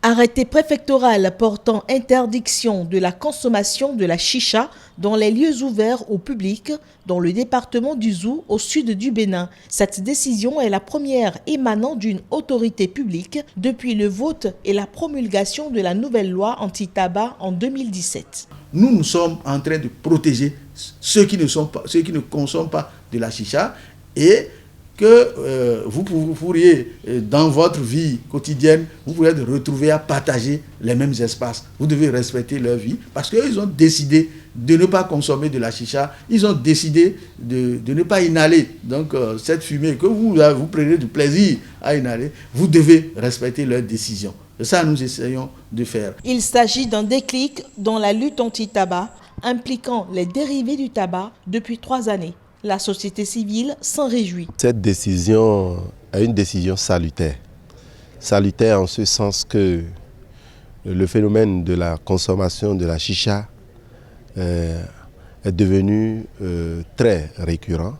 Arrêté préfectoral portant interdiction de la consommation de la chicha dans les lieux ouverts au public dans le département du Zou au sud du Bénin. Cette décision est la première émanant d'une autorité publique depuis le vote et la promulgation de la nouvelle loi anti-tabac en 2017. Nous sommes en train de protéger ceux qui ne consomment pas de la chicha et que vous pourriez, dans votre vie quotidienne, vous pourriez retrouver à partager les mêmes espaces. Vous devez respecter leur vie parce qu'ils ont décidé de ne pas consommer de la chicha. Ils ont décidé de ne pas inhaler. Donc, cette fumée que vous prenez du plaisir à inhaler, vous devez respecter leurs décisions. C'est ça que nous essayons de faire. Il s'agit d'un déclic dans la lutte anti-tabac impliquant les dérivés du tabac depuis 3 années. La société civile s'en réjouit. Cette décision est une décision salutaire. Salutaire en ce sens que le phénomène de la consommation de la chicha est devenu très récurrent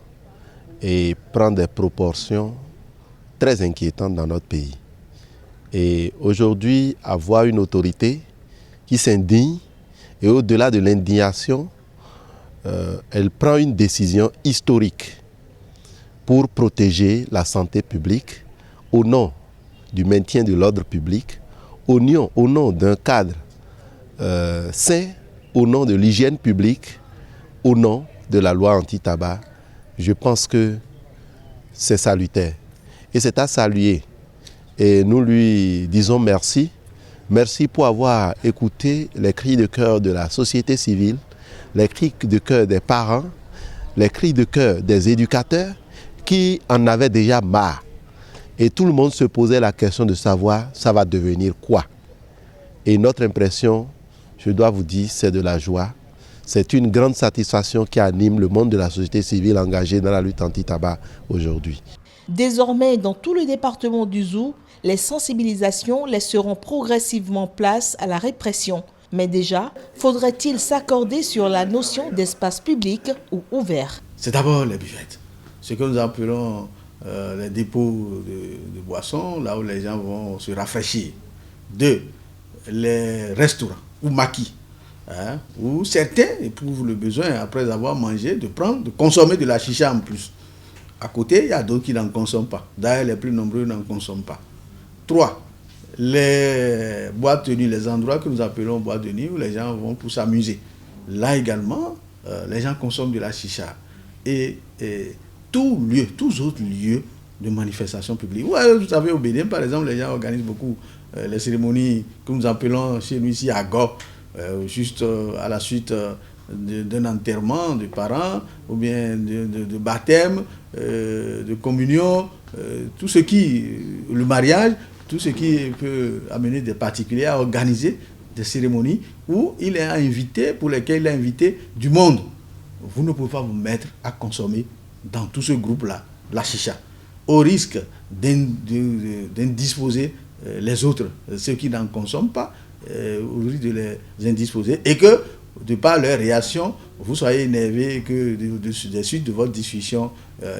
et prend des proportions très inquiétantes dans notre pays. Et aujourd'hui, avoir une autorité qui s'indigne et au-delà de l'indignation, elle prend une décision historique pour protéger la santé publique au nom du maintien de l'ordre public, au nom d'un cadre sain, au nom de l'hygiène publique, au nom de la loi anti-tabac. Je pense que c'est salutaire et c'est à saluer. Et nous lui disons merci. Merci pour avoir écouté les cris de cœur de la société civile, les cris de cœur des parents, les cris de cœur des éducateurs qui en avaient déjà marre. Et tout le monde se posait la question de savoir ça va devenir quoi. Et notre impression, je dois vous dire, c'est de la joie. C'est une grande satisfaction qui anime le monde de la société civile engagée dans la lutte anti-tabac aujourd'hui. Désormais, dans tout le département du Zou, les sensibilisations laisseront progressivement place à la répression. Mais déjà, faudrait-il s'accorder sur la notion d'espace public ou ouvert? C'est d'abord les buvettes, ce que nous appelons les dépôts de boissons, là où les gens vont se rafraîchir. 2, les restaurants ou maquis, où certains éprouvent le besoin, après avoir mangé, de consommer de la chicha en plus. À côté, il y a d'autres qui n'en consomment pas. D'ailleurs, les plus nombreux n'en consomment pas. 3, les boîtes de nuit, les endroits que nous appelons boîtes de nuit où les gens vont pour s'amuser. Là également, les gens consomment de la chicha. Et tous autres lieux de manifestation publique. Ouais, vous savez, au Bénin, par exemple, les gens organisent beaucoup les cérémonies que nous appelons chez nous ici à Go, juste à la suite d'un enterrement de parents, ou bien de baptême, de communion, le mariage, tout ce qui peut amener des particuliers à organiser des cérémonies pour lesquelles il a invité du monde. Vous ne pouvez pas vous mettre à consommer dans tout ce groupe-là la chicha, au risque d'indisposer les autres, ceux qui n'en consomment pas, au risque de les indisposer, et que, de par leur réaction, vous soyez énervé, que des suites de votre discussion,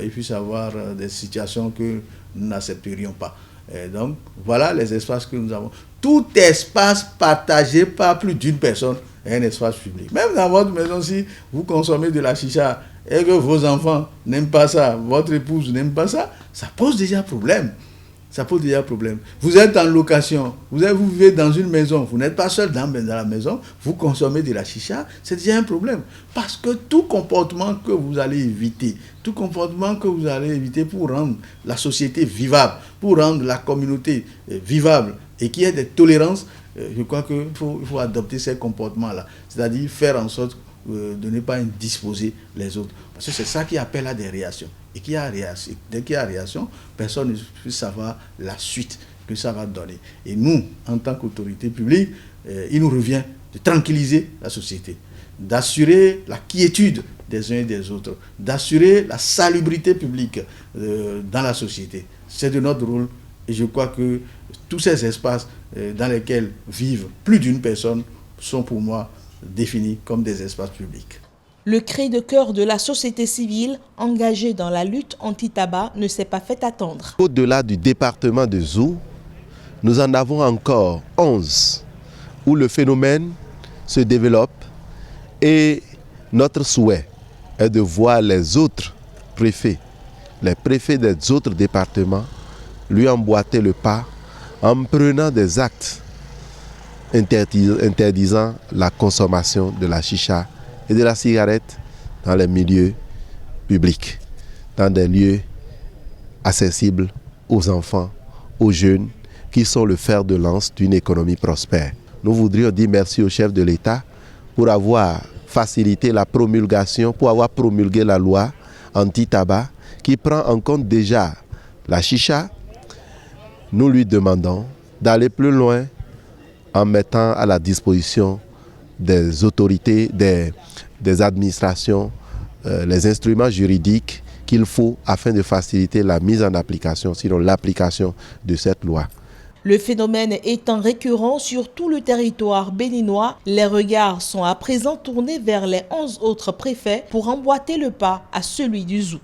il puisse y avoir des situations que nous n'accepterions pas. Et donc, voilà les espaces que nous avons. Tout espace partagé par plus d'une personne est un espace public. Même dans votre maison, si vous consommez de la chicha et que vos enfants n'aiment pas ça, votre épouse n'aime pas ça, ça pose déjà problème. Ça pose déjà problème. Vous êtes en location, vous vivez dans une maison, vous n'êtes pas seul dans la maison, vous consommez de la chicha, c'est déjà un problème. Parce que tout comportement que vous allez éviter, pour rendre la société vivable, pour rendre la communauté vivable et qu'il y ait des tolérances, je crois qu'il faut adopter ces comportements-là. C'est-à-dire faire en sorte de ne pas indisposer les autres. Parce que c'est ça qui appelle à des réactions. Et dès qu'il y a réaction, personne ne peut savoir la suite que ça va donner. Et nous, en tant qu'autorité publique, il nous revient de tranquilliser la société, d'assurer la quiétude des uns et des autres, d'assurer la salubrité publique dans la société. C'est de notre rôle et je crois que tous ces espaces dans lesquels vivent plus d'une personne sont pour moi définis comme des espaces publics. Le cri de cœur de la société civile engagée dans la lutte anti-tabac ne s'est pas fait attendre. Au-delà du département de Zou, nous en avons encore 11 où le phénomène se développe et notre souhait est de voir les autres préfets, les préfets des autres départements, lui emboîter le pas en prenant des actes interdisant la consommation de la chicha et de la cigarette dans les milieux publics, dans des lieux accessibles aux enfants, aux jeunes, qui sont le fer de lance d'une économie prospère. Nous voudrions dire merci au chef de l'État pour avoir facilité la promulgation, pour avoir promulgué la loi anti-tabac qui prend en compte déjà la chicha. Nous lui demandons d'aller plus loin en mettant à la disposition des autorités, des administrations, les instruments juridiques qu'il faut afin de faciliter la mise en application, sinon l'application de cette loi. Le phénomène étant récurrent sur tout le territoire béninois, les regards sont à présent tournés vers les 11 autres préfets pour emboîter le pas à celui du Zou.